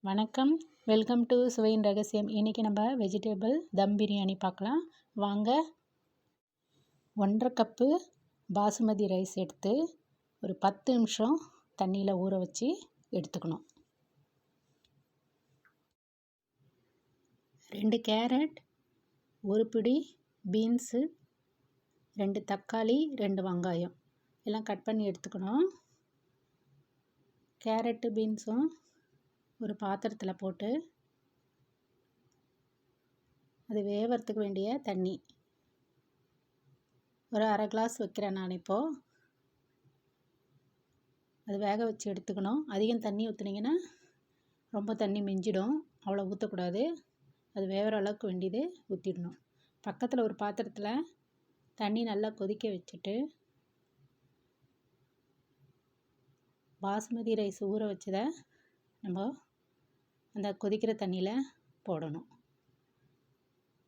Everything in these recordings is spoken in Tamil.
வணக்கம். வெல்கம் டு சுவையின் ரகசியம். இன்றைக்கி நம்ம வெஜிடபிள் தம் பிரியாணி பார்க்கலாம் வாங்க. 1.5 கப்பு பாசுமதி ரைஸ் எடுத்து ஒரு 10 நிமிஷம் தண்ணியில் ஊற வச்சு எடுத்துக்கணும். 2 கேரட், ஒரு பிடி பீன்ஸு, 2 தக்காளி, 2 வெங்காயம் எல்லாம் கட் பண்ணி எடுத்துக்கணும். கேரட்டு பீன்ஸும் ஒரு பாத்திரத்தில் போட்டு அது வேவறதுக்கு வேண்டிய தண்ணி ஒரு அரை கிளாஸ் வைக்கிறேன் நான். இப்போது அது வேக வச்சு எடுத்துக்கணும். அதிகம் தண்ணி ஊற்றுனீங்கன்னா ரொம்ப தண்ணி மிஞ்சிடும், அவ்வளோ ஊற்றக்கூடாது. அது வேகிற அளவுக்கு வேண்டியது ஊற்றிடணும். பக்கத்தில் ஒரு பாத்திரத்தில் தண்ணி நல்லா கொதிக்க வச்சுட்டு பாசுமதி ரைஸ் ஊற வச்சதை நம்ம அந்த கொதிக்கிற தண்ணியில் போடணும்.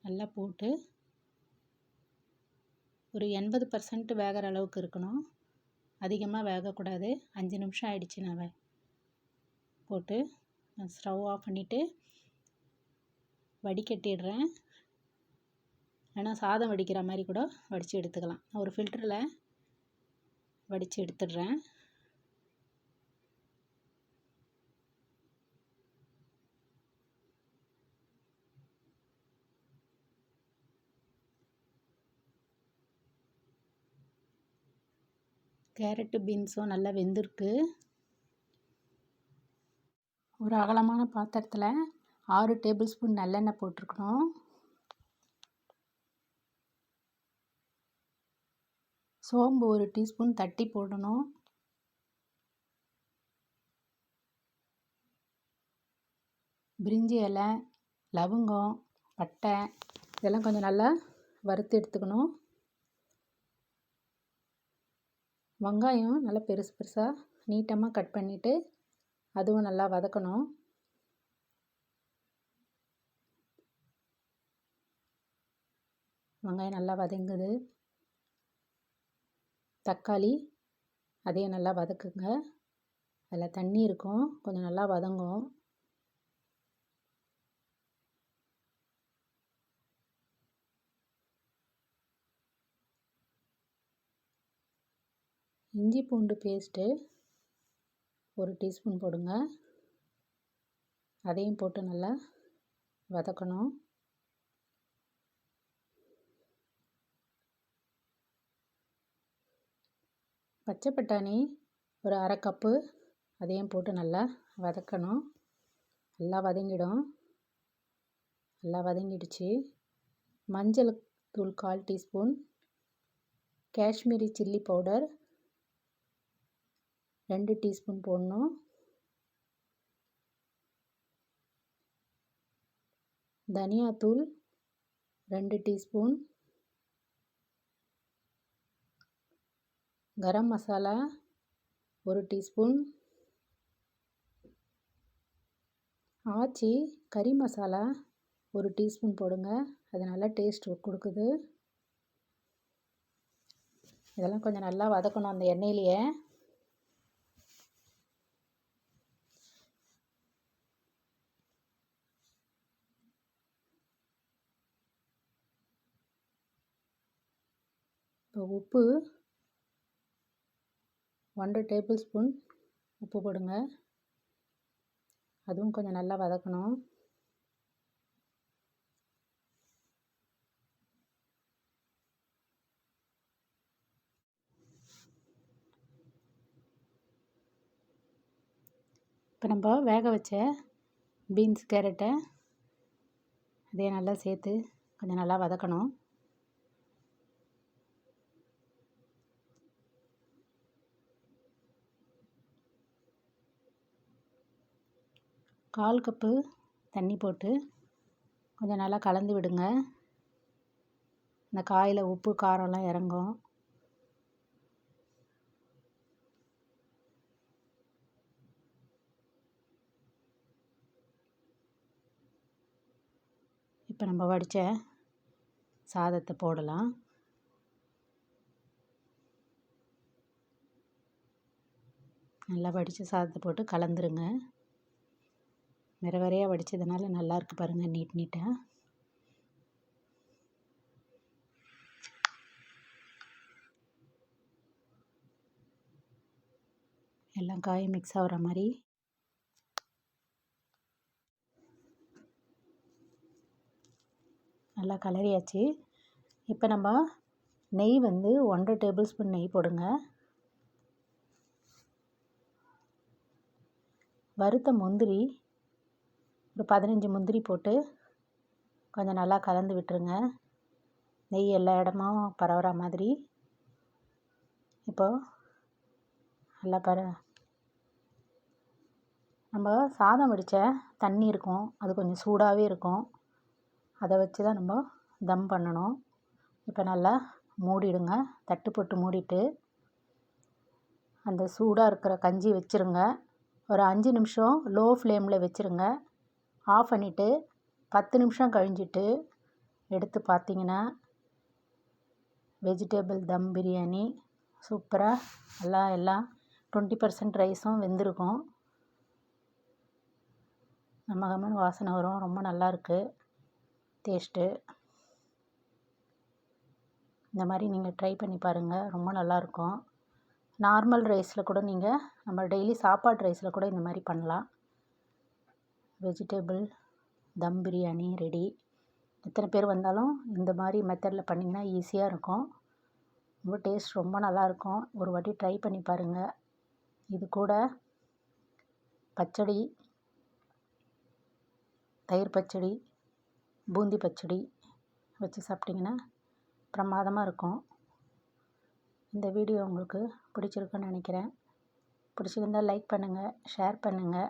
நல்லா போட்டு ஒரு 80% வேகிற அளவுக்கு இருக்கணும், அதிகமாக வேகக்கூடாது. 5 நிமிஷம் ஆயிடுச்சு. நான் போட்டு ஸ்டவ் ஆஃப் பண்ணிவிட்டு வடிகட்டிடுறேன். இல்லைன்னா சாதம் வடிக்கிற மாதிரி கூட வடித்து எடுத்துக்கலாம். நான் ஒரு ஃபில்டரில் வடித்து எடுத்துடுறேன். கேரட்டு பீன்ஸும் நல்லா வெந்திருக்கு. ஒரு அகலமான பாத்திரத்தில் 6 டேபிள் ஸ்பூன் நல்லெண்ணெய் போட்டிருக்கணும். சோம்பு 1 டீஸ்பூன் தட்டி போடணும். பிரிஞ்சி இலை, லவங்கம், பட்டை இதெல்லாம் கொஞ்சம் நல்லா வறுத்து எடுத்துக்கணும். வெங்காயம் நல்லா பெருசு பெருசாக நீட்டமாக கட் பண்ணிவிட்டு அதுவும் நல்லா வதக்கணும். வெங்காயம் நல்லா வதங்குது. தக்காளி அதையும் நல்லா வதக்குங்க. அதில் தண்ணி இருக்கும், கொஞ்சம் நல்லா வதங்கும். இஞ்சி பூண்டு பேஸ்ட்டு 1 டீஸ்பூன் போடுங்க. அதையும் போட்டு நல்லா வதக்கணும். பச்சை பட்டாணி ஒரு அரை கப்பு, அதையும் போட்டு நல்லா வதக்கணும். நல்லா வதங்கிடும். நல்லா வதங்கிடுச்சு. மஞ்சள் தூள் 1/4 teaspoon, Kashmiri chilli powder 2 teaspoon போடணும். தனியாத்தூள் 2 டீஸ்பூன், கரம் மசாலா 1 டீஸ்பூன், ஆச்சி கறி மசாலா 1 டீஸ்பூன் போடுங்க. அது நல்லா டேஸ்ட் கொடுக்குது. இதெல்லாம் கொஞ்சம் நல்லா வதக்கணும் அந்த எண்ணெயிலேயே. இப்போ உப்பு 1 டேபிள் ஸ்பூன் உப்பு போடுங்க. அதுவும் கொஞ்சம் நல்லா வதக்கணும். இப்போ நம்ம வேக வச்ச பீன்ஸ் கேரட்டை அதே நல்லா சேர்த்து கொஞ்சம் நல்லா வதக்கணும். கால் கப்பு தண்ணி போட்டு கொஞ்சம் நல்லா கலந்து விடுங்க. இந்த காயில் உப்பு காரம்லாம் இறங்கும். இப்போ நம்ம வடித்த சாதத்தை போடலாம். நல்லா வடித்த சாதத்தை போட்டு கலந்துருங்க. வேறு வேறையாக வடித்ததுனால நல்லாயிருக்கு பாருங்கள், நீட்டாக. எல்லாம் காயும் மிக்ஸ் ஆகிற மாதிரி நல்லா கலரியாச்சு. இப்போ நம்ம நெய் வந்து 1.5 டேபிள் ஸ்பூன் நெய் போடுங்க. வறுத்த முந்திரி ஒரு 15 முந்திரி போட்டு கொஞ்சம் நல்லா கலந்து விட்டுருங்க, நெய் எல்லா இடமும் பரவுற மாதிரி. இப்போது நல்லா நம்ம சாதம் வடித்த தண்ணி இருக்கும், அது கொஞ்சம் சூடாகவே இருக்கும், அதை வச்சு தான் நம்ம தம் பண்ணணும். இப்போ நல்லா மூடிடுங்க, தட்டு போட்டு மூடிட்டு அந்த சூடாக இருக்கிற கஞ்சி வச்சுருங்க. ஒரு 5 நிமிஷம் லோ ஃப்ளேமில் வச்சுருங்க. ஆஃப் பண்ணிவிட்டு 10 நிமிஷம் கழிஞ்சிட்டு எடுத்து பார்த்தீங்கன்னா வெஜிடபிள் தம் பிரியாணி சூப்பராக நல்லா எல்லாம் 20% ரைஸும் வெந்திருக்கும். கமகமன்னு வாசனை வரும், ரொம்ப நல்லாயிருக்கு டேஸ்ட்டு. இந்த மாதிரி நீங்கள் ட்ரை பண்ணி பாருங்கள், ரொம்ப நல்லாயிருக்கும். நார்மல் ரைஸில் கூட நீங்கள் நம்ம டெய்லி சாப்பாடு ரைஸில் கூட இந்த மாதிரி பண்ணலாம். வெஜிடபிள் தம் பிரியாணி ரெடி. எத்தனை பேர் வந்தாலும் இந்த மாதிரி மெத்தடில் பண்ணிங்கன்னா ஈஸியாக இருக்கும். ரொம்ப டேஸ்ட் ரொம்ப நல்லாயிருக்கும். ஒரு வாட்டி ட்ரை பண்ணி பாருங்கள். இது கூட பச்சடி, தயிர் பச்சடி, பூந்தி பச்சடி வச்சு சாப்பிட்டிங்கன்னா பிரமாதமாக இருக்கும். இந்த வீடியோ உங்களுக்கு பிடிச்சிருக்குன்னு நினைக்கிறேன். பிடிச்சிருந்தால் லைக் பண்ணுங்கள், ஷேர் பண்ணுங்கள்.